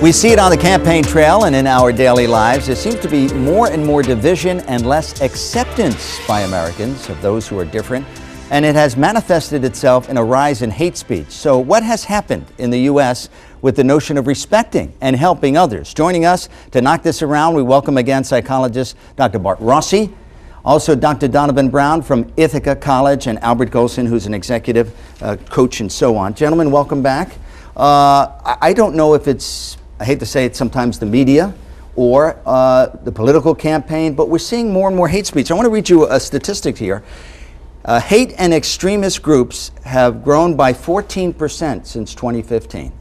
We see it on the campaign trail and in our daily lives. There seems to be more and more division and less acceptance by Americans of those who are different, and it has manifested itself in a rise in hate speech. So what has happened in the U.S. with the notion of respecting and helping others? Joining us to knock this around, we welcome again psychologist Dr. Bart Rossi, also Dr. Donovan Brown from Ithaca College, and Albert Goldson, who's an executive coach and so on. Gentlemen, welcome back. I don't know if it's, I hate to say it, sometimes the media or the political campaign, but we're seeing more and more hate speech. I want to read you a statistic here. Hate and extremist groups have grown by 14% since 2015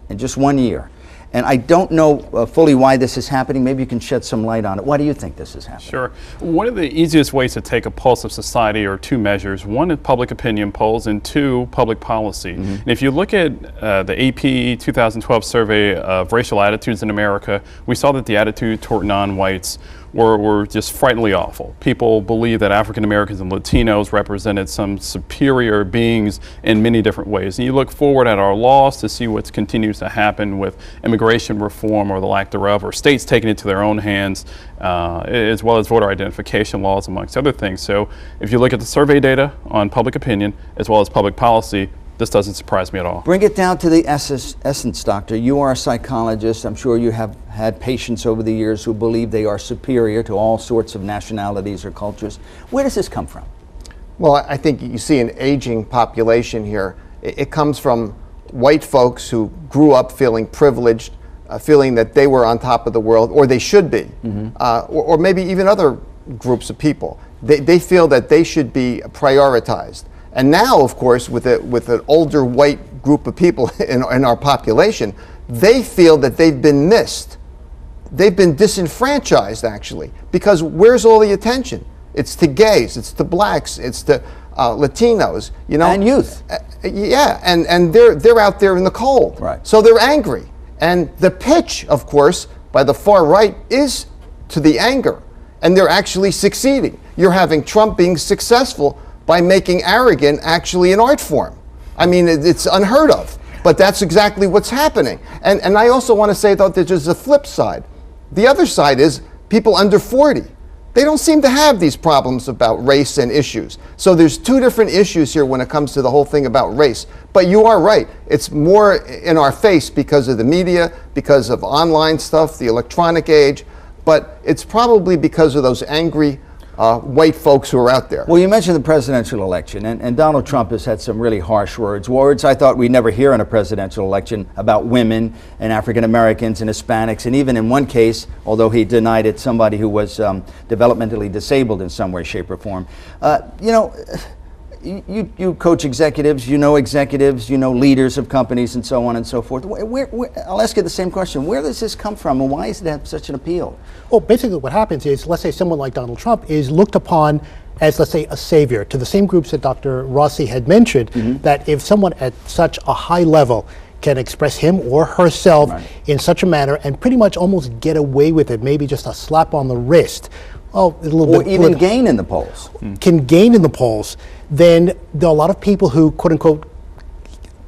in just 1 year. And I don't know fully why this is happening. Maybe you can shed some light on it. Why do you think this is happening? Sure. One of the easiest ways to take a pulse of society are two measures. One is public opinion polls, and two, public policy. And if you look at the AP 2012 survey of racial attitudes in America, we saw that the attitude toward non-whites were just frighteningly awful. People believe that African Americans and Latinos represented some superior beings in many different ways. And you look forward at our laws to see what continues to happen with immigration reform or the lack thereof, or states taking it to their own hands, as well as voter identification laws, amongst other things. So if you look at the survey data on public opinion as well as public policy, this doesn't surprise me at all. Bring it down to the essence, doctor. You are a psychologist. I'm sure you have had patients over the years who believe they are superior to all sorts of nationalities or cultures. Where does this come from? Well, I think you see an aging population here. It comes from white folks who grew up feeling privileged, feeling that they were on top of the world, or they should be, or maybe even other groups of people. They feel that they should be prioritized. And now, of course, with an older white group of people in our population, they feel that they've been missed. They've been disenfranchised, actually, because where's all the attention? It's to gays, it's to blacks, it's to Latinos, you know, and youth. Yeah, and they're out there in the cold. Right. So they're angry, and the pitch, of course, by the far right is to the anger, and they're actually succeeding. You're having Trump being successful by making arrogant actually an art form. I mean, it's unheard of, but that's exactly what's happening. And I also want to say, though, that there's a flip side. The other side is people under 40. They don't seem to have these problems about race and issues. So there's two different issues here when it comes to the whole thing about race. But you are right. It's more in our face because of the media, because of online stuff, the electronic age, but it's probably because of those angry white folks who are out there. Well, you mentioned the presidential election, and Donald Trump has had some really harsh words I thought we'd never hear in a presidential election, about women and African Americans and Hispanics, and even in one case, although he denied it, somebody who was developmentally disabled in some way, shape, or form. You know, you coach executives, you know leaders of companies and so on and so forth. I'll ask you the same question. Where does this come from, and why does it have such an appeal? Well, basically what happens is, let's say someone like Donald Trump is looked upon as, let's say, a savior to the same groups that Dr. Rossi had mentioned, that if someone at such a high level can express him or herself in such a manner and pretty much almost get away with it, maybe just a slap on the wrist, a little or even gain in the polls. Can gain in the polls, then there are a lot of people who, quote unquote,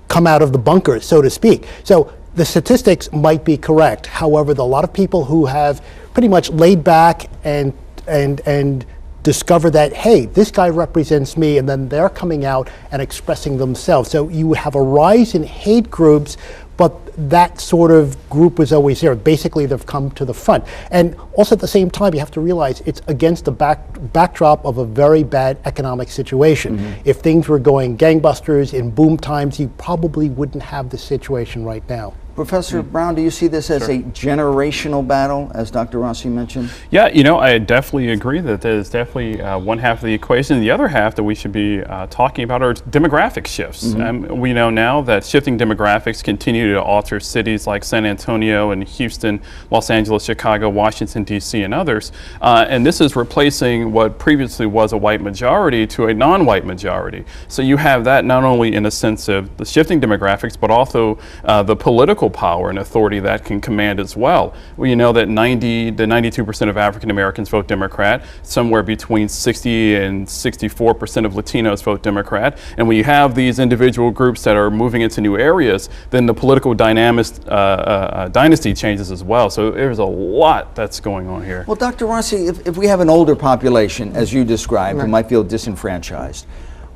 come out of the bunker, so to speak. So the statistics might be correct. However, there are a lot of people who have pretty much laid back and discover that, hey, this guy represents me, and then they're coming out and expressing themselves. So you have a rise in hate groups, but that sort of group was always there. Basically, they've come to the front. And also at the same time, you have to realize it's against the backdrop of a very bad economic situation. If things were going gangbusters in boom times, you probably wouldn't have this situation right now. Professor Brown, do you see this as a generational battle, as Dr. Rossi mentioned? Yeah, you know, I definitely agree that there's definitely one half of the equation. The other half that we should be talking about are demographic shifts. We know now that shifting demographics continue to alter cities like San Antonio and Houston, Los Angeles, Chicago, Washington, D.C., and others. And this is replacing what previously was a white majority to a non-white majority. So you have that not only in a sense of the shifting demographics, but also the political political power and authority that can command as well. We know that 90 to 92% of African Americans vote Democrat, somewhere between 60 and 64% of Latinos vote Democrat. And when you have these individual groups that are moving into new areas, then the political dynasty changes as well. So there's a lot that's going on here. Well, Dr. Rossi, if we have an older population, as you described, who might feel disenfranchised,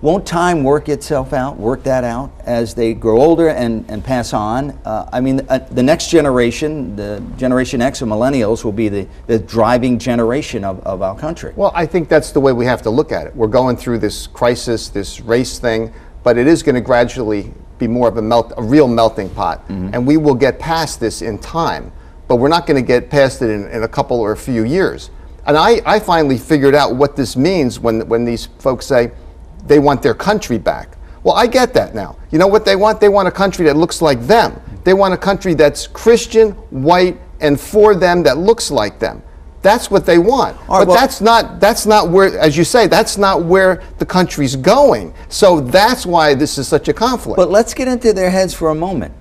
won't time work that out as they grow older and pass on? I mean, the next generation, the Generation X or millennials, will be the driving generation of our country. Well, I think that's the way we have to look at it. We're going through this crisis, this race thing, but it is going to gradually be more of a real melting pot. And we will get past this in time, but we're not going to get past it in a couple or a few years. And I finally figured out what this means when these folks say they want their country back. Well, I get that now. You know what they want? They want a country that looks like them. They want a country that's Christian, white, and for them, that looks like them. That's what they want. Right, but that's not where, as you say, that's not where the country's going. So that's why this is such a conflict. But let's get into their heads for a moment.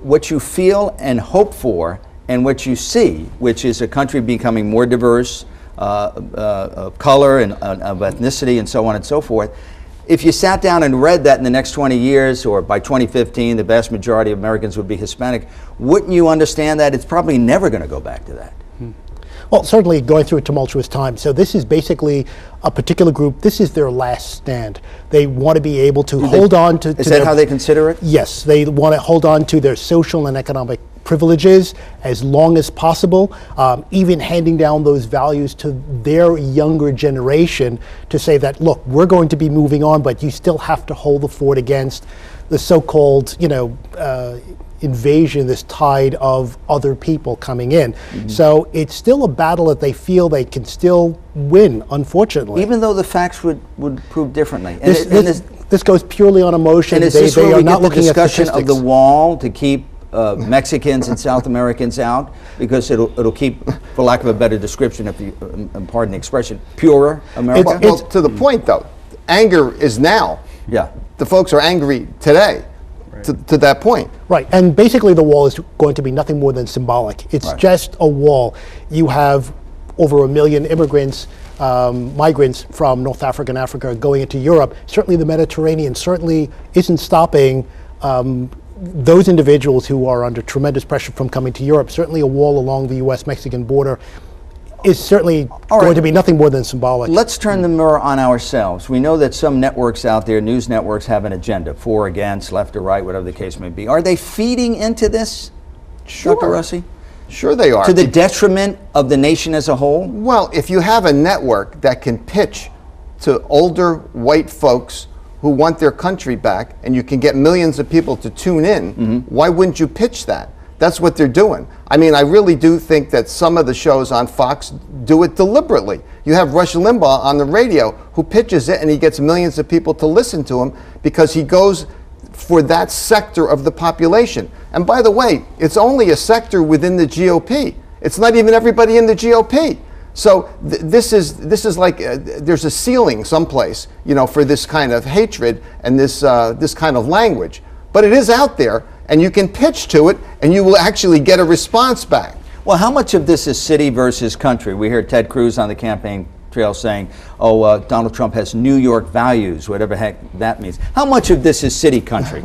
What you feel and hope for and what you see, which is a country becoming more diverse, of color and of ethnicity and so on and so forth. If you sat down and read that in the next 20 years, or by 2015, the vast majority of Americans would be Hispanic, wouldn't you understand that it's probably never going to go back to that? Well, certainly going through a tumultuous time. So this is basically a particular group. This is their last stand. They want to be able to hold on to. Is that how they consider it? Yes, they want to hold on to their social and economic privileges as long as possible, even handing down those values to their younger generation to say that, look, we're going to be moving on, but you still have to hold the fort against the so-called, invasion, this tide of other people coming in. So it's still a battle that they feel they can still win, unfortunately. Even though the facts would prove differently. This goes purely on emotion. And is this where we get the discussion of the wall to keep Mexicans and South Americans out, because it'll keep, for lack of a better description, if you pardon the expression, purer America? Well, to the point though, anger is now. Yeah. The folks are angry today. To that point. Right, and basically the wall is going to be nothing more than symbolic. It's just a wall. You have over 1 million immigrants, migrants from North Africa and Africa going into Europe. Certainly the Mediterranean certainly isn't stopping those individuals who are under tremendous pressure from coming to Europe. Certainly a wall along the U.S.-Mexican border is certainly going to be nothing more than symbolic. Let's turn the mirror on ourselves. We know that some networks out there, news networks, have an agenda, for, against, left or right, whatever the case may be. Are they feeding into this, Dr. Rossi? Sure they are. To the detriment of the nation as a whole? Well, if you have a network that can pitch to older white folks who want their country back, and you can get millions of people to tune in, why wouldn't you pitch that? That's what they're doing. I mean, I really do think that some of the shows on Fox do it deliberately. You have Rush Limbaugh on the radio who pitches it, and he gets millions of people to listen to him because he goes for that sector of the population. And by the way, it's only a sector within the GOP. It's not even everybody in the GOP. So this is like there's a ceiling someplace, for this kind of hatred and this kind of language. But it is out there, and you can pitch to it, and you will actually get a response back. Well, how much of this is city versus country? We hear Ted Cruz on the campaign trail saying, Donald Trump has New York values, whatever heck that means. How much of this is city country?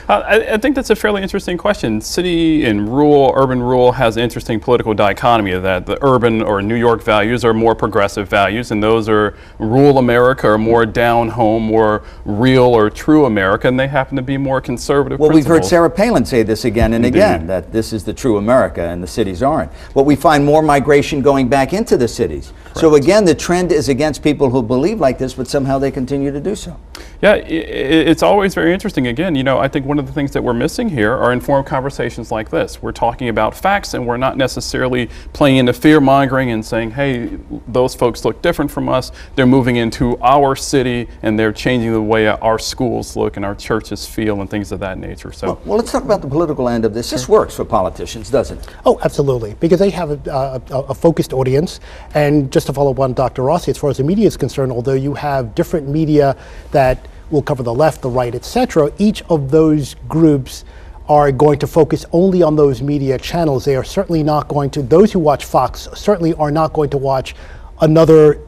I think that's a fairly interesting question. City and rural, urban-rural has an interesting political dichotomy of that. The urban or New York values are more progressive values, and those are rural America or more down-home, more real or true America, and they happen to be more conservative Well, principles. we've heard Sarah Palin say this again and Indeed. again, that this is the true America and the cities aren't. But we find more migration going back into the cities. Correct. So again, the trend is against people who believe like this, but somehow they continue to do so. Yeah, it's always very interesting. Again, I think one of the things that we're missing here are informed conversations like this. We're talking about facts, and we're not necessarily playing into fear-mongering and saying, hey, those folks look different from us. They're moving into our city, and they're changing the way our schools look and our churches feel and things of that nature. So, well, let's talk about the political end of this. This works for politicians, doesn't it? Oh, absolutely, because they have a focused audience. And just to follow up on Dr. Rossi, as far as the media is concerned, although you have different media that will cover the left, the right, etc., each of those groups are going to focus only on those media channels. They are certainly not going to, those who watch Fox certainly are not going to watch another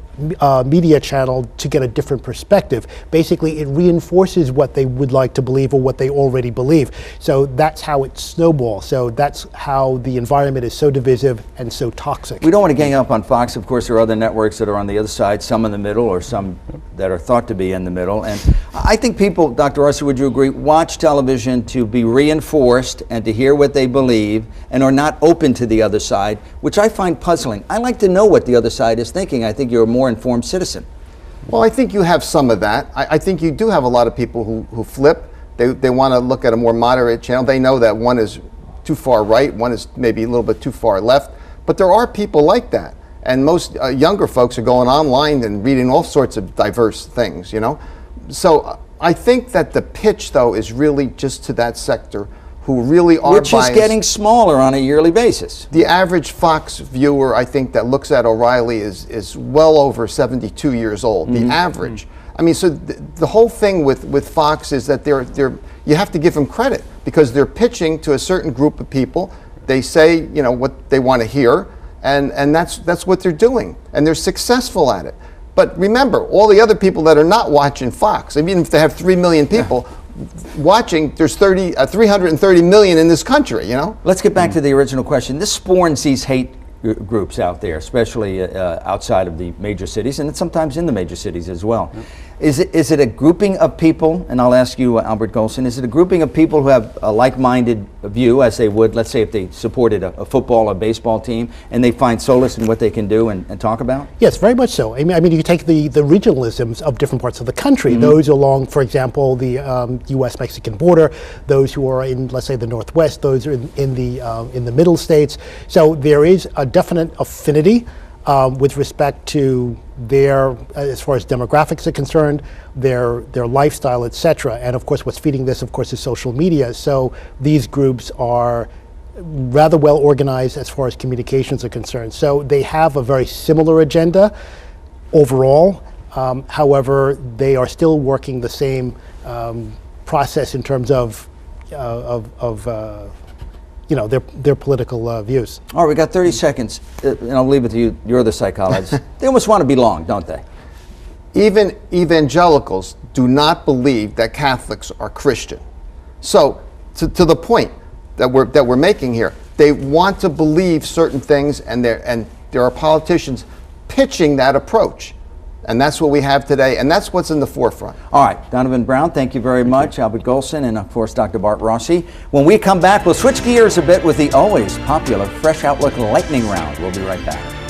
media channel to get a different perspective. Basically, it reinforces what they would like to believe or what they already believe. So that's how it snowballs. So that's how the environment is so divisive and so toxic. We don't want to gang up on Fox. Of course, there are other networks that are on the other side, some in the middle or some that are thought to be in the middle. And I think people, Dr. Rossi, would you agree, watch television to be reinforced and to hear what they believe and are not open to the other side, which I find puzzling. I like to know what the other side is thinking. I think you're a more informed citizen. Well, I think you have some of that. I think you do have a lot of people who flip. They want to look at a more moderate channel. They know that one is too far right, one is maybe a little bit too far left. But there are people like that. And most younger folks are going online and reading all sorts of diverse things, you know. So I think that the pitch, though, is really just to that sector who really are biased. Which is getting smaller on a yearly basis. The average Fox viewer, I think, that looks at O'Reilly is well over 72 years old. The average. I mean, so the whole thing with Fox is that you have to give them credit because they're pitching to a certain group of people. They say, you know, what they want to hear, and that's what they're doing, and they're successful at it. But remember, all the other people that are not watching Fox, I mean, if they have 3 million people watching, there's 330 million in this country, you know? Let's get back to the original question. This spawns these hate groups out there, especially outside of the major cities, and sometimes in the major cities as well. Is it a grouping of people, and I'll ask you, Albert Goldson, is it a grouping of people who have a like-minded view, as they would, let's say if they supported a football or baseball team, and they find solace in what they can do and talk about? Yes, very much so. I mean, you take the regionalisms of different parts of the country, those along, for example, the U.S.-Mexican border, those who are in, let's say, the Northwest, those are in the middle states. So there is a definite affinity with respect to their, as far as demographics are concerned, their lifestyle, etc. And of course, what's feeding this, of course, is social media. So these groups are rather well organized as far as communications are concerned. So they have a very similar agenda overall. However, they are still working the same process in terms of you know, their political views. All right, we got 30 seconds, and I'll leave it to you. You're the psychologist. They almost want to be long, don't they? Even evangelicals do not believe that Catholics are Christian. So, to the point that we're making here, they want to believe certain things, and there are politicians pitching that approach. And that's what we have today, and that's what's in the forefront. All right, Donovan Brown, thank you very much. Albert Goldson, and of course, Dr. Bart Rossi. When we come back, we'll switch gears a bit with the always popular Fresh Outlook Lightning Round. We'll be right back.